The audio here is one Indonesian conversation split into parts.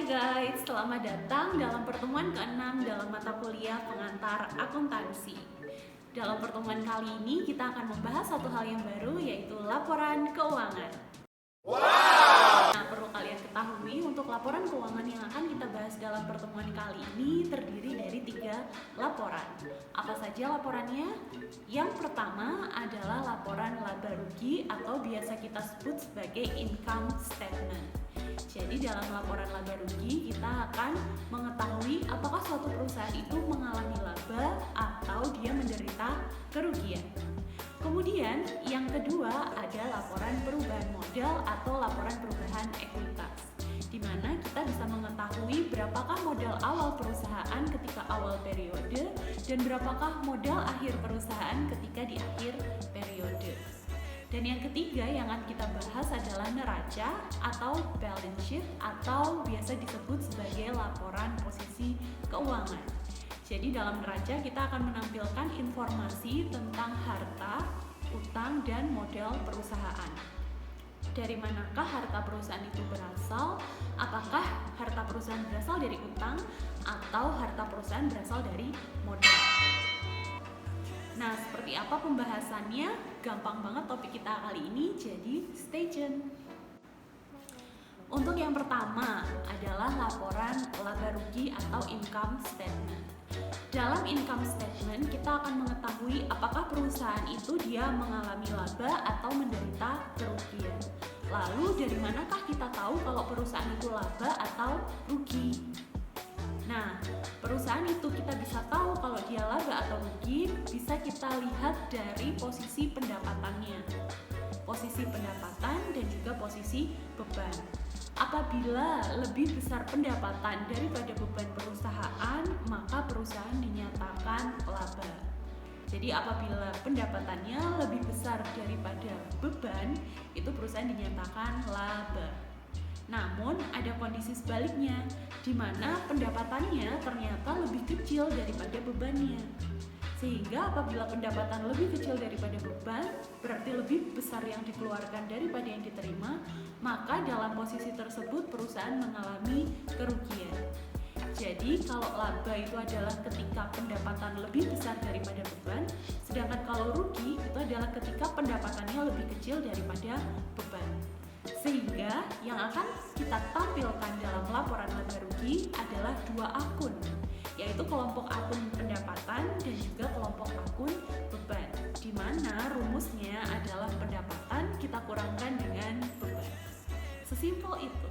Hai guys, selamat datang dalam pertemuan ke-6 dalam mata kuliah pengantar akuntansi. Dalam pertemuan kali ini kita akan membahas satu hal yang baru, yaitu laporan keuangan. Nah, perlu kalian ketahui untuk laporan keuangan yang akan kita bahas dalam pertemuan kali ini terdiri dari 3 laporan. Apa saja laporannya? Yang pertama adalah laporan laba rugi atau biasa kita sebut sebagai income statement. Jadi dalam laporan laba rugi kita akan mengetahui apakah suatu perusahaan itu mengalami laba atau dia menderita kerugian. Kemudian yang kedua ada laporan perubahan modal atau laporan perubahan ekuitas, di mana kita bisa mengetahui berapakah modal awal perusahaan ketika awal periode dan berapakah modal akhir perusahaan ketika di akhir periode. Dan yang ketiga yang akan kita bahas adalah neraca atau balance sheet atau biasa disebut sebagai laporan posisi keuangan. Jadi dalam neraca kita akan menampilkan informasi tentang harta, utang, dan modal perusahaan. Dari manakah harta perusahaan itu berasal? Apakah harta perusahaan berasal dari utang atau harta perusahaan berasal dari modal? Nah, seperti apa pembahasannya? Gampang banget topik kita kali ini, jadi stay tune. Untuk yang pertama adalah laporan laba rugi atau income statement. Dalam income statement kita akan mengetahui apakah perusahaan itu dia mengalami laba atau menderita kerugian. Lalu dari manakah kita tahu kalau perusahaan itu laba atau rugi? Nah, perusahaan itu kita bisa tahu kalau dia laba atau rugi bisa kita lihat dari posisi pendapatannya. Posisi pendapatan dan juga posisi beban. Apabila lebih besar pendapatan daripada beban perusahaan, maka perusahaan dinyatakan laba. Jadi apabila pendapatannya lebih besar daripada beban, itu perusahaan dinyatakan laba. Namun ada kondisi sebaliknya, di mana pendapatannya ternyata lebih kecil daripada bebannya. Sehingga apabila pendapatan lebih kecil daripada beban, berarti lebih besar yang dikeluarkan daripada yang diterima, maka dalam posisi tersebut perusahaan mengalami kerugian. Jadi kalau laba itu adalah ketika pendapatan lebih besar daripada beban, sedangkan kalau rugi itu adalah ketika pendapatannya lebih kecil daripada beban. Sehingga yang akan kita tampilkan dalam laporan laba rugi adalah 2 akun, yaitu kelompok akun pendapatan dan juga kelompok akun beban, di mana rumusnya adalah pendapatan kita kurangkan dengan beban. Sesimpel itu.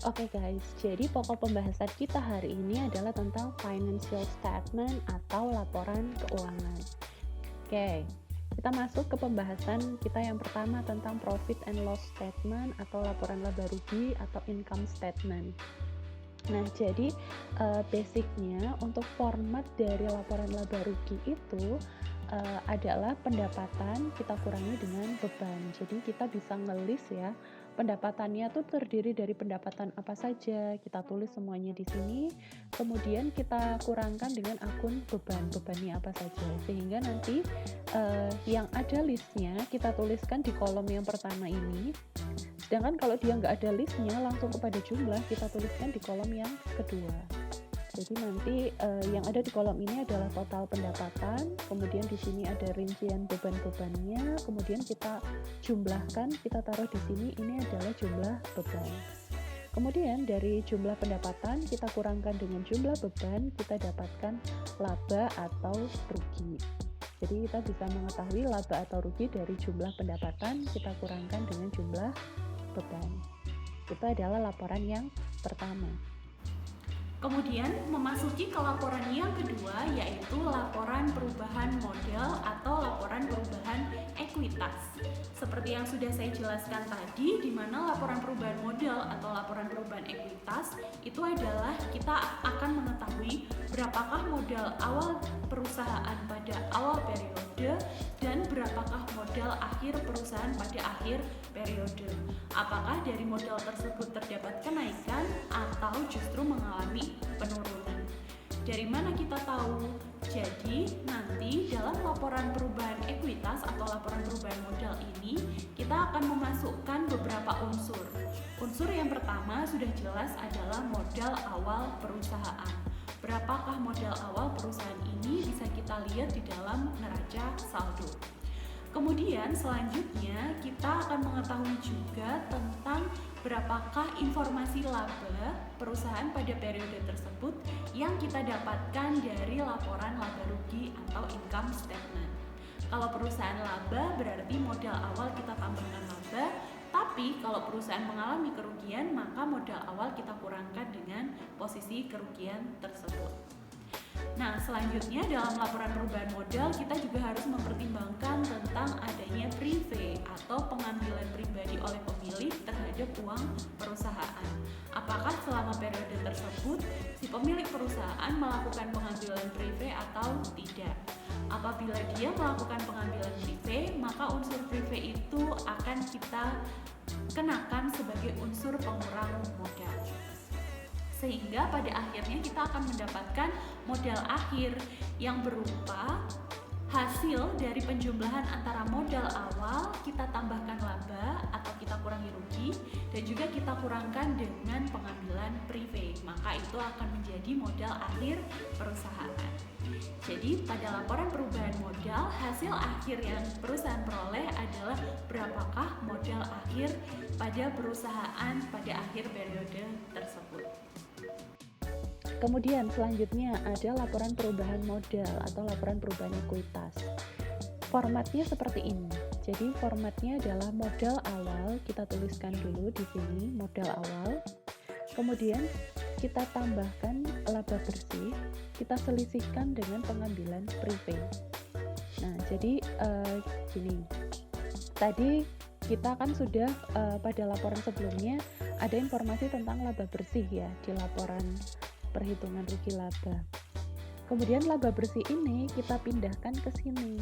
Oke guys, jadi pokok pembahasan kita hari ini adalah tentang financial statement atau laporan keuangan. Oke, kita masuk ke pembahasan kita yang pertama tentang profit and loss statement atau laporan laba rugi atau income statement. Nah, jadi basicnya untuk format dari laporan laba rugi itu adalah pendapatan kita kurangi dengan beban. Jadi kita bisa ngelis ya, pendapatannya tuh terdiri dari pendapatan apa saja, kita tulis semuanya di sini, kemudian kita kurangkan dengan akun bebannya apa saja, sehingga nanti yang ada listnya kita tuliskan di kolom yang pertama ini. Sedangkan kalau dia nggak ada listnya, langsung kepada jumlah kita tuliskan di kolom yang kedua. Jadi nanti yang ada di kolom ini adalah total pendapatan, kemudian di sini ada rincian beban-bebannya, kemudian kita jumlahkan, kita taruh di sini, ini adalah jumlah beban. Kemudian dari jumlah pendapatan kita kurangkan dengan jumlah beban, kita dapatkan laba atau rugi. Jadi kita bisa mengetahui laba atau rugi dari jumlah pendapatan kita kurangkan dengan jumlah beban. Itu adalah laporan yang pertama. Kemudian memasuki ke laporan yang kedua, yaitu laporan perubahan modal atau laporan perubahan ekuitas. Seperti yang sudah saya jelaskan tadi, di mana laporan perubahan modal atau laporan perubahan ekuitas itu adalah kita akan mengetahui berapakah modal awal perusahaan pada awal periode dan berapakah modal akhir perusahaan pada akhir periode. Apakah dari modal tersebut terdapat kenaikan atau justru mengalami penurunan. Dari mana kita tahu? Jadi nanti dalam laporan perubahan ekuitas atau laporan perubahan modal ini kita akan memasukkan beberapa unsur Unsur yang pertama sudah jelas adalah modal awal perusahaan. Berapakah modal awal perusahaan ini bisa kita lihat di dalam neraca saldo. Kemudian selanjutnya kita akan mengetahui juga tentang berapakah informasi laba perusahaan pada periode tersebut yang kita dapatkan dari laporan laba rugi atau income statement. Kalau perusahaan laba berarti modal awal kita tambahkan laba, tapi kalau perusahaan mengalami kerugian maka modal awal kita kurangkan dengan posisi kerugian tersebut. Nah, selanjutnya dalam laporan perubahan modal kita juga harus mempertimbangkan tentang adanya prive atau pengambilan pribadi oleh pemilik terhadap uang perusahaan. Apakah selama periode tersebut si pemilik perusahaan melakukan pengambilan prive atau tidak? Apabila dia melakukan pengambilan prive, maka unsur prive itu akan kita kenakan sebagai unsur pengurang modal. Sehingga pada akhirnya kita akan mendapatkan modal akhir yang berupa hasil dari penjumlahan antara modal awal kita tambahkan laba atau kita kurangi rugi dan juga kita kurangkan dengan pengambilan prive, maka itu akan menjadi modal akhir perusahaan. Jadi pada laporan perubahan modal, hasil akhir yang perusahaan peroleh adalah berapakah modal akhir pada perusahaan pada akhir periode tersebut. Kemudian selanjutnya ada laporan perubahan modal atau laporan perubahan ekuitas. Formatnya seperti ini. Jadi formatnya adalah modal awal, kita tuliskan dulu di sini modal awal. Kemudian kita tambahkan laba bersih, kita selisihkan dengan pengambilan prive. Nah, jadi gini. Tadi kita kan sudah pada laporan sebelumnya ada informasi tentang laba bersih ya di laporan perhitungan rugi laba. Kemudian laba bersih ini kita pindahkan ke sini,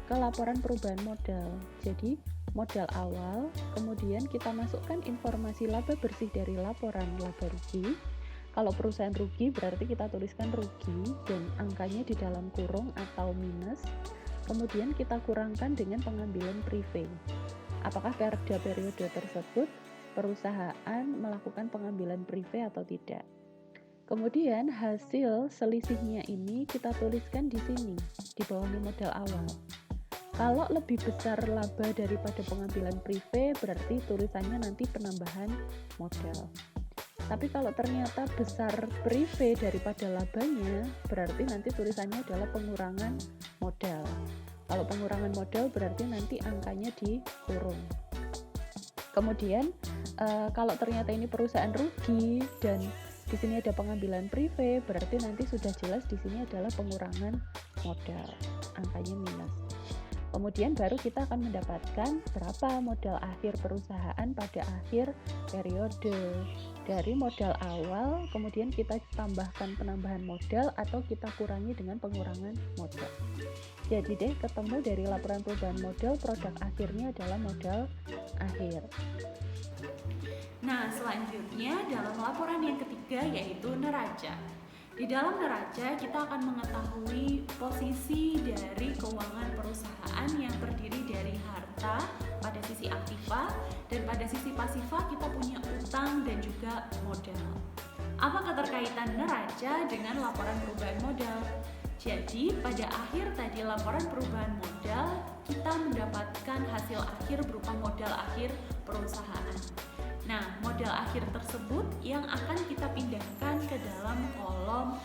ke laporan perubahan modal. Jadi modal awal, kemudian kita masukkan informasi laba bersih dari laporan laba rugi. Kalau perusahaan rugi berarti kita tuliskan rugi dan angkanya di dalam kurung atau minus. Kemudian kita kurangkan dengan pengambilan prive. Apakah pada periode tersebut perusahaan melakukan pengambilan prive atau tidak? Kemudian hasil selisihnya ini kita tuliskan di sini, di bawah modal awal. Kalau lebih besar laba daripada pengambilan prive, berarti tulisannya nanti penambahan modal. Tapi kalau ternyata besar prive daripada labanya, berarti nanti tulisannya adalah pengurangan modal. Kalau pengurangan modal berarti nanti angkanya dikurung. Kemudian kalau ternyata ini perusahaan rugi dan di sini ada pengambilan prive, berarti nanti sudah jelas di sini adalah pengurangan modal, angkanya minus. Kemudian baru kita akan mendapatkan berapa modal akhir perusahaan pada akhir periode. Dari modal awal, kemudian kita tambahkan penambahan modal atau kita kurangi dengan pengurangan modal. Jadi deh, ketemu dari laporan perubahan modal, produk akhirnya adalah modal akhir. Nah, selanjutnya dalam laporan yang ketiga yaitu neraca. Di dalam neraca kita akan mengetahui posisi dari keuangan perusahaan yang terdiri dari harta pada sisi aktiva dan pada sisi pasiva kita punya utang dan juga modal. Apa keterkaitan neraca dengan laporan perubahan modal? Jadi pada akhir tadi laporan perubahan modal kita mendapatkan hasil akhir berupa modal akhir perusahaan. Nah, modal akhir tersebut yang akan kita pindahkan ke dalam kolom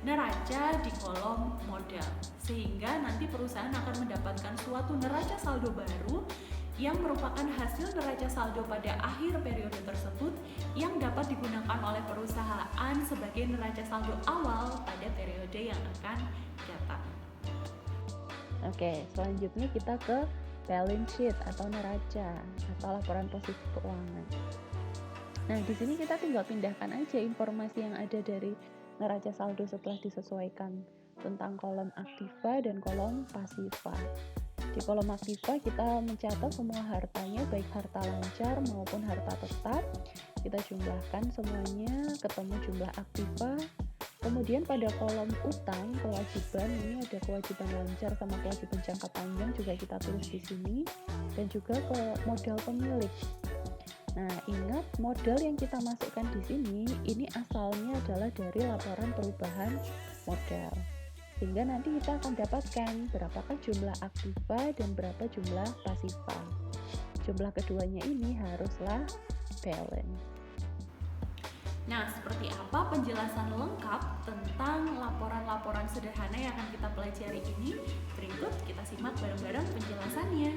neraca di kolom modal. Sehingga nanti perusahaan akan mendapatkan suatu neraca saldo baru yang merupakan hasil neraca saldo pada akhir periode tersebut yang dapat digunakan oleh perusahaan sebagai neraca saldo awal pada periode yang akan datang. Oke, selanjutnya kita ke balance sheet atau neraca atau laporan posisi keuangan. Nah, di sini kita tinggal pindahkan aja informasi yang ada dari neraca saldo setelah disesuaikan tentang kolom aktiva dan kolom pasiva. Di kolom aktiva kita mencatat semua hartanya, baik harta lancar maupun harta tetap. Kita jumlahkan semuanya, ketemu jumlah aktiva. Kemudian pada kolom utang, kewajiban, ini ada kewajiban lancar sama kewajiban jangka panjang juga kita tulis di sini. Dan juga ke modal pemilik. Nah, ingat model yang kita masukkan di sini ini asalnya adalah dari laporan perubahan model. Sehingga nanti kita akan dapatkan berapakah jumlah aktiva dan berapa jumlah pasiva. Jumlah keduanya ini haruslah balance. Nah, seperti apa penjelasan lengkap tentang laporan-laporan sederhana yang akan kita pelajari ini? Berikut kita simak bareng-bareng penjelasannya.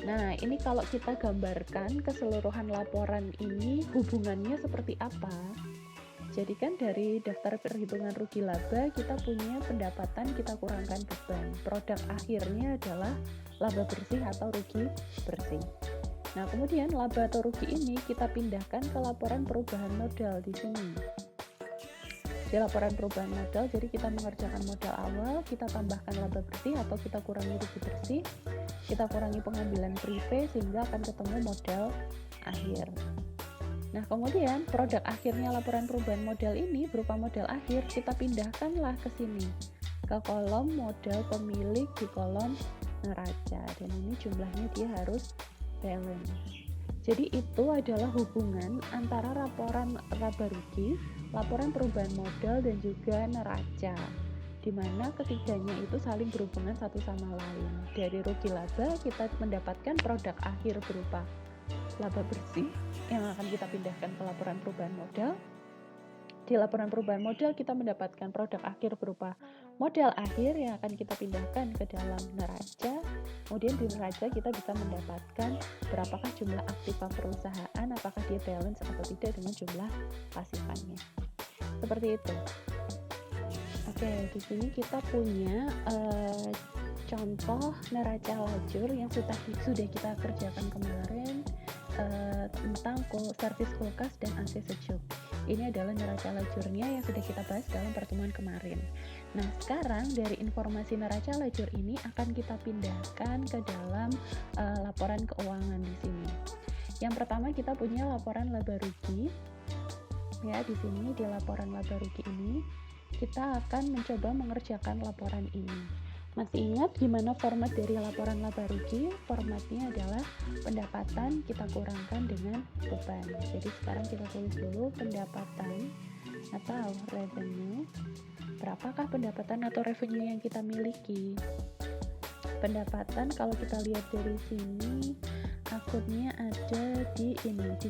Nah, ini kalau kita gambarkan keseluruhan laporan ini hubungannya seperti apa? Jadi kan dari daftar perhitungan rugi laba kita punya pendapatan, kita kurangkan beban. Produk akhirnya adalah laba bersih atau rugi bersih. Nah, kemudian laba atau rugi ini kita pindahkan ke laporan perubahan modal di sini. Di laporan perubahan modal, jadi kita mengerjakan modal awal, kita tambahkan laba bersih atau kita kurangi rugi bersih, kita kurangi pengambilan prive sehingga akan ketemu modal akhir. Nah, kemudian produk akhirnya laporan perubahan modal ini berupa modal akhir, kita pindahkanlah ke sini, ke kolom modal pemilik di kolom neraca, dan ini jumlahnya dia harus balance. Jadi itu adalah hubungan antara laporan laba rugi, laporan perubahan modal, dan juga neraca, di mana ketiganya itu saling berhubungan satu sama lain. Dari rugi laba kita mendapatkan produk akhir berupa laba bersih yang akan kita pindahkan ke laporan perubahan modal. Di laporan perubahan modal kita mendapatkan produk akhir berupa modal akhir yang akan kita pindahkan ke dalam neraca. Kemudian di neraca kita bisa mendapatkan berapakah jumlah aktiva perusahaan, apakah dia balance atau tidak dengan jumlah pasifannya. Seperti itu. Oke, di sini kita punya contoh neraca lajur yang sudah kita kerjakan kemarin tentang servis kulkas dan AC sejuk. Ini adalah neraca lajurnya yang sudah kita bahas dalam pertemuan kemarin. Nah, sekarang dari informasi neraca lajur ini akan kita pindahkan ke dalam laporan keuangan di sini. Yang pertama kita punya laporan laba rugi. Ya, di sini di laporan laba rugi ini kita akan mencoba mengerjakan laporan ini. Masih ingat gimana format dari laporan laba rugi? Formatnya adalah pendapatan kita kurangkan dengan beban. Jadi sekarang kita tulis dulu pendapatan atau revenue. Berapakah pendapatan atau revenue yang kita miliki? Pendapatan kalau kita lihat dari sini akunnya ada di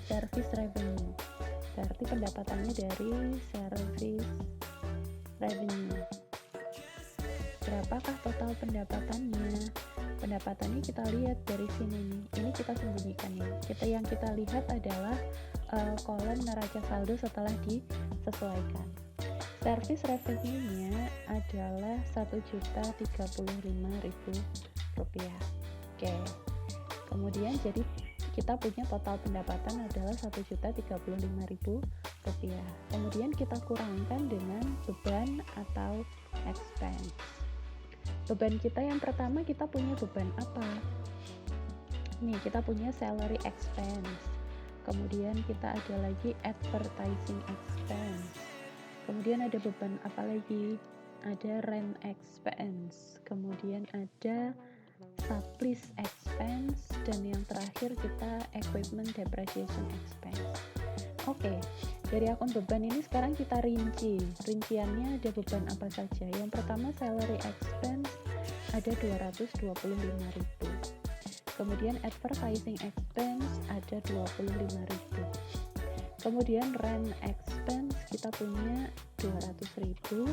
service revenue. Berarti pendapatannya dari service revenue. Berapakah total pendapatannya? Pendapatannya kita lihat dari sini nih. Ini kita sembunyikan ya. Yang kita lihat adalah kolom neraca saldo setelah disesuaikan. Service revenue-nya adalah Rp1.035.000. Oke. Kemudian jadi kita punya total pendapatan adalah Rp1.035.000. Kemudian kita kurangkan dengan beban atau expense. Beban kita yang pertama kita punya beban apa? Nih, kita punya salary expense. Kemudian kita ada lagi advertising expense. Kemudian ada beban apa lagi? Ada rent expense. Kemudian ada supplies expense, dan yang terakhir kita equipment depreciation expense. Oke, dari akun beban ini sekarang kita rinci. Rinciannya ada beban apa saja. Yang pertama salary expense ada 225.000. Kemudian advertising expense ada 25.000. Kemudian rent expense kita punya 200.000.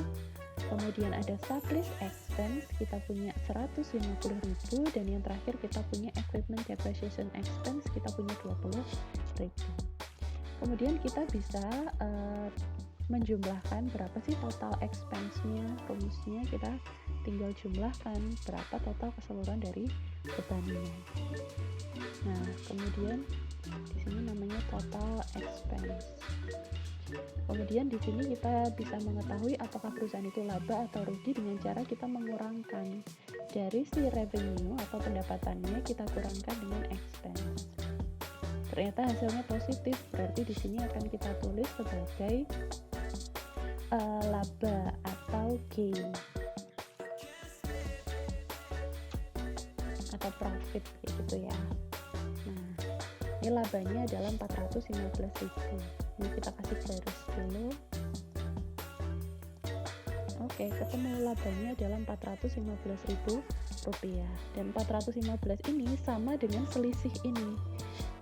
Kemudian ada supplies expense kita punya 150.000, dan yang terakhir kita punya equipment depreciation expense kita punya 20.000. Kemudian kita bisa menjumlahkan berapa sih total expense-nya. Rumusnya kita tinggal jumlahkan berapa total keseluruhan dari bebannya. Nah, kemudian di sini namanya total expense. Kemudian di sini kita bisa mengetahui apakah perusahaan itu laba atau rugi dengan cara kita mengurangkan dari si revenue atau pendapatannya, kita kurangkan dengan expense. Ternyata hasilnya positif, berarti di sini akan kita tulis sebagai laba atau gain atau profit kayak gitu ya. Nah, Ini labanya adalah 415.000. Ini kita kasih garis dulu. Oke, ketemu labanya adalah 415.000 rupiah, dan 415 ini sama dengan selisih ini,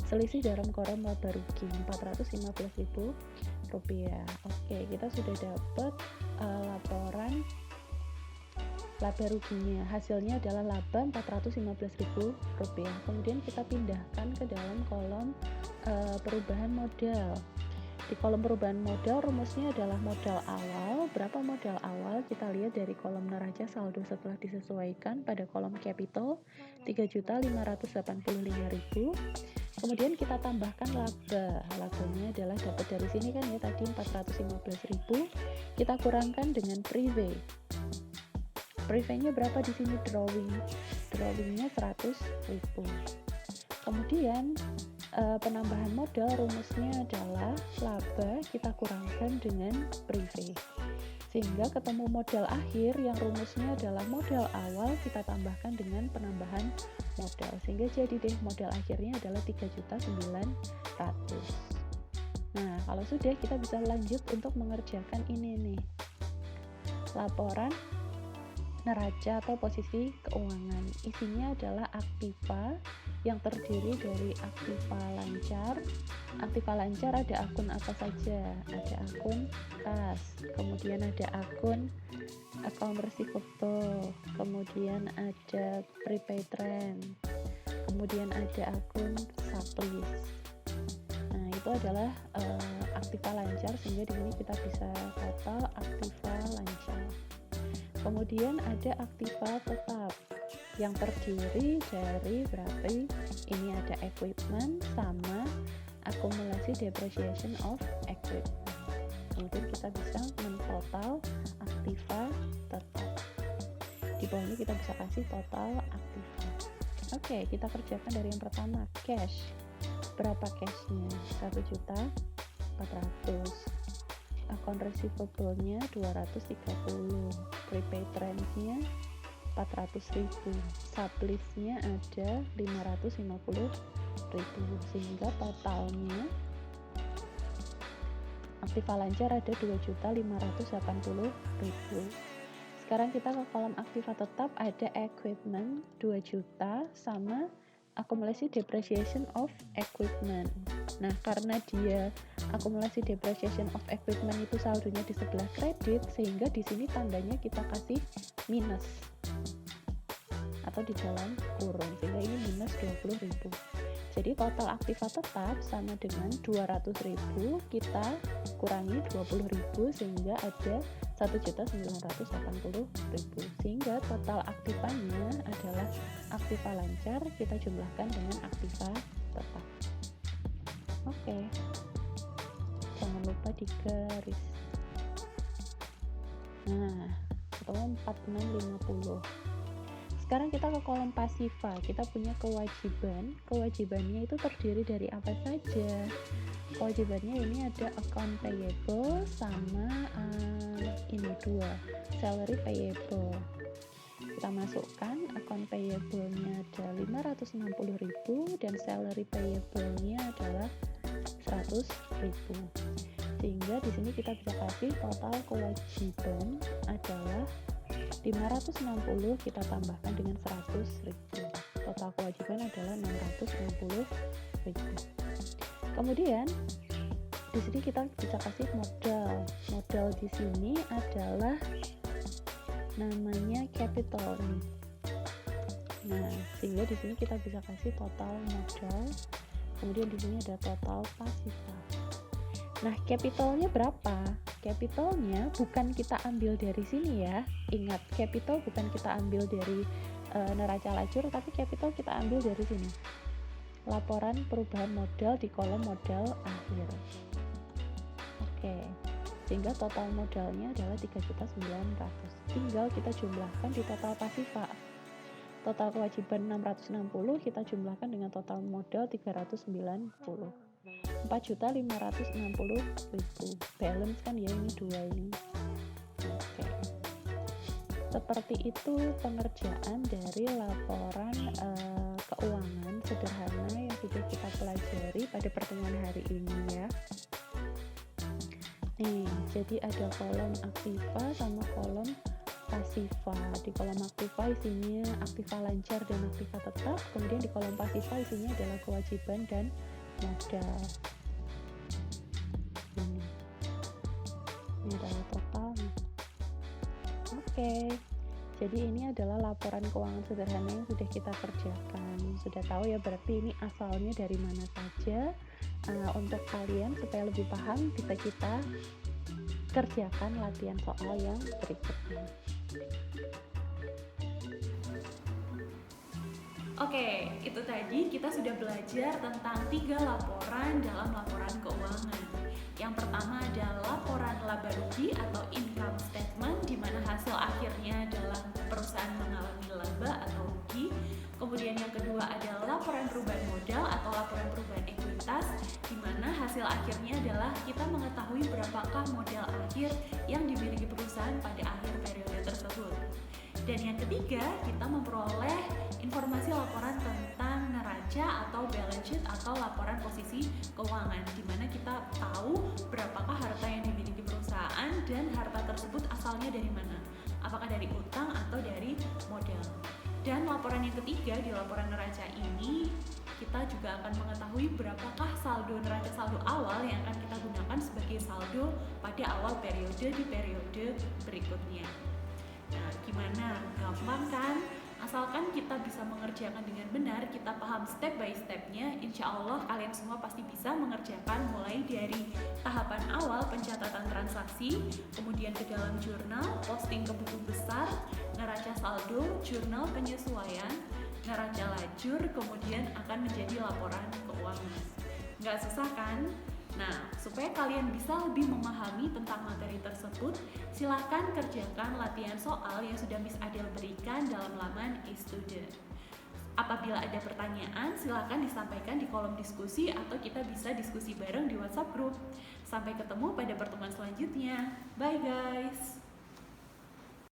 selisih dalam kolom laba rugi 415.000 rupiah. Oke, kita sudah dapat laporan laba ruginya. Hasilnya adalah laba 415.000 rupiah. Kemudian kita pindahkan ke dalam kolom perubahan modal. Di kolom perubahan modal, rumusnya adalah modal awal. Berapa modal awal? Kita lihat dari kolom neraca saldo setelah disesuaikan pada kolom capital 3.585.000. Kemudian kita tambahkan laba. Labanya adalah dapat dari sini kan ya, tadi 415.000. Kita kurangkan dengan prive. Prive-nya berapa di sini? Drawingnya 100.000. Kemudian penambahan modal, rumusnya adalah laba kita kurangkan dengan prive, sehingga ketemu modal akhir yang rumusnya adalah modal awal kita tambahkan dengan penambahan modal, sehingga jadi deh modal akhirnya adalah 3.900.000. Nah, kalau sudah, kita bisa lanjut untuk mengerjakan ini nih, laporan neraca atau posisi keuangan. Isinya adalah aktiva yang terdiri dari aktiva lancar. Aktiva lancar ada akun apa saja? Ada akun kas, kemudian ada akun account receivable, kemudian ada prepaid trend, kemudian ada akun sublease. Nah, itu adalah aktiva lancar, sehingga di sini kita bisa total aktiva lancar. Kemudian ada aktiva tetap yang terdiri dari berarti ini ada equipment sama akumulasi depreciation of equipment. Kemudian kita bisa mentotal aktiva tetap. Di bawah ini kita bisa kasih total aktiva. Oke, kita kerjakan dari yang pertama, cash. Berapa cashnya? 1.400.000. Account receivable-nya 230, prepaid trend-nya 400.000, sublease-nya ada 550.000, sehingga totalnya aktiva lancar ada 2.580.000. Sekarang kita ke kolom aktiva tetap, ada equipment 2 juta sama akumulasi depreciation of equipment. Nah, karena dia akumulasi depreciation of equipment itu saldonya di sebelah kredit, sehingga di sini tandanya kita kasih minus atau di dalam kurung, sehingga ini minus 20.000. Jadi total aktiva tetap sama dengan 200.000, kita kurangi 20.000 sehingga ada 1.980.000, sehingga total aktivanya adalah aktiva lancar kita jumlahkan dengan aktiva tetap. Oke, jangan lupa digaris. Nah, ketemu 4650. Sekarang kita ke kolom pasiva. Kita punya kewajiban. Kewajibannya itu terdiri dari apa saja? Kewajibannya ini ada account payable sama ini dua, salary payable. Kita masukkan account payable-nya ada 560.000 dan salary payable-nya adalah 100.000. Sehingga di sini kita bisa kasih total kewajiban adalah 560 kita tambahkan dengan 100.000. Total kewajiban adalah 660.000. Kemudian di sini kita bisa kasih modal. Modal di sini adalah namanya capital nih. Nah, sehingga di sini kita bisa kasih total modal. Kemudian di sini ada total pasiva. Nah, capitalnya berapa? Capitalnya bukan kita ambil dari sini ya. Ingat, capital bukan kita ambil dari neraca lacur, tapi capital kita ambil dari sini. Laporan perubahan modal di kolom modal akhir. Oke. Sehingga total modalnya adalah 3.900.000. Tinggal kita jumlahkan di total pasiva. Total kewajiban 660 kita jumlahkan dengan total modal 390. 4.560.000. Balance kan ya, ini dua ini. Oke. Seperti itu pengerjaan dari laporan keuangan sederhana yang sudah kita pelajari pada pertemuan hari ini ya. Nih, jadi ada kolom aktiva sama kolom pasiva. Di kolom aktiva isinya aktiva lancar dan aktiva tetap, kemudian di kolom pasiva isinya adalah kewajiban dan modal. Ini adalah total. Oke. Jadi ini adalah laporan keuangan sederhana yang sudah kita kerjakan. Sudah tahu ya, berarti ini asalnya dari mana saja. Untuk kalian supaya lebih paham, bisa kita kerjakan latihan soal yang berikutnya. Oke, itu tadi kita sudah belajar tentang 3 laporan dalam laporan keuangan. Yang pertama adalah laporan laba rugi atau income statement, di mana hasil akhirnya adalah perusahaan mengalami laba atau rugi. Kemudian yang kedua adalah laporan perubahan modal atau laporan perubahan ekuitas, di mana hasil akhirnya adalah kita mengetahui berapakah modal akhir yang dimiliki perusahaan pada akhir periode tersebut. Dan yang ketiga, kita memperoleh informasi laporan tentang neraca atau balance sheet atau laporan posisi keuangan, di mana kita tahu berapakah harta yang dimiliki perusahaan dan harta tersebut asalnya dari mana, apakah dari utang atau dari modal. Dan laporan yang ketiga, di laporan neraca ini kita juga akan mengetahui berapakah saldo neraca saldo awal yang akan kita gunakan sebagai saldo pada awal periode di periode berikutnya. Nah, gimana? Gampang kan? Asalkan kita bisa mengerjakan dengan benar, kita paham step by stepnya, insya Allah kalian semua pasti bisa mengerjakan mulai dari tahapan awal pencatatan transaksi, kemudian ke dalam jurnal, posting ke buku besar, neraca saldo, jurnal penyesuaian, neraca lajur, kemudian akan menjadi laporan keuangan. Nggak susah kan? Nah, supaya kalian bisa lebih memahami tentang materi tersebut, silakan kerjakan latihan soal yang sudah Miss Adel berikan dalam laman eStudent. Apabila ada pertanyaan, silakan disampaikan di kolom diskusi atau kita bisa diskusi bareng di WhatsApp group. Sampai ketemu pada pertemuan selanjutnya. Bye guys!